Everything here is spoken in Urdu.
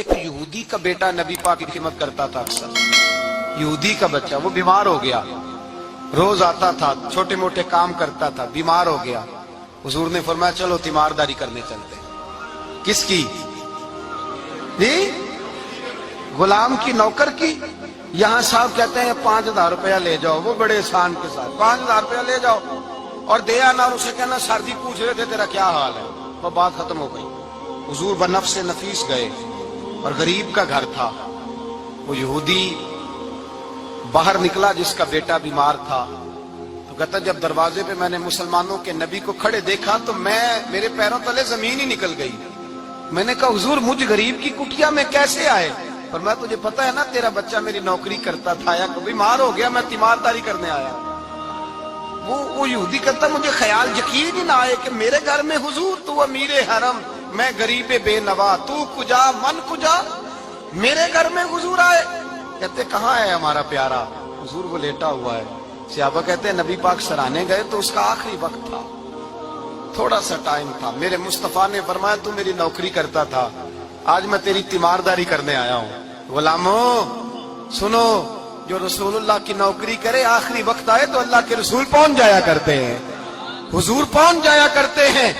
ایک یہودی کا بیٹا نبی پاک کی خدمت کرتا تھا اکثر. یہودی کا بچہ وہ بیمار ہو گیا, روز آتا تھا, چھوٹے موٹے کام کرتا تھا, بیمار ہو گیا. حضور نے فرمایا چلو تیمارداری کرنے چلتے. کس کی؟ جی غلام کی, نوکر کی. یہاں صاحب کہتے ہیں 5,000 روپیہ لے جاؤ, وہ بڑے احسان کے ساتھ 5,000 روپیہ لے جاؤ اور دے آنا, اور اسے کہنا سر جی پوچھ رہے تھے تیرا کیا حال ہے. وہ بات ختم ہو گئی. حضور بنفس نفیس گئے اور غریب کا گھر تھا. وہ یہودی باہر نکلا جس کا بیٹا بیمار تھا, تو کہتا جب دروازے پہ میں نے مسلمانوں کے نبی کو کھڑے دیکھا تو میرے پیروں تلے زمین ہی نکل گئی. میں نے کہا حضور مجھ غریب کی کٹیا میں کیسے آئے؟ پر میں تجھے پتا ہے نا تیرا بچہ میری نوکری کرتا تھا یا بیمار ہو گیا, میں تیمارداری کرنے آیا. وہ یہودی کہتا مجھے خیال یقین ہی نہ آئے کہ میرے گھر میں حضور, تو امیر حرم, میں غریب بے نوا, تو کجا من کجا, میرے گھر میں حضور آئے. کہتے کہاں ہے ہمارا پیارا؟ حضور وہ لیٹا ہوا ہے. صحابہ کہتے ہیں نبی پاک سرانے گئے تو اس کا آخری وقت تھا, تھوڑا سا ٹائم تھا. میرے مصطفیٰ نے فرمایا تو میری نوکری کرتا تھا, آج میں تیری تیمارداری کرنے آیا ہوں. غلاموں سنو, جو رسول اللہ کی نوکری کرے آخری وقت آئے تو اللہ کے رسول پہنچ جایا کرتے ہیں, حضور پہنچ جایا کرتے ہیں.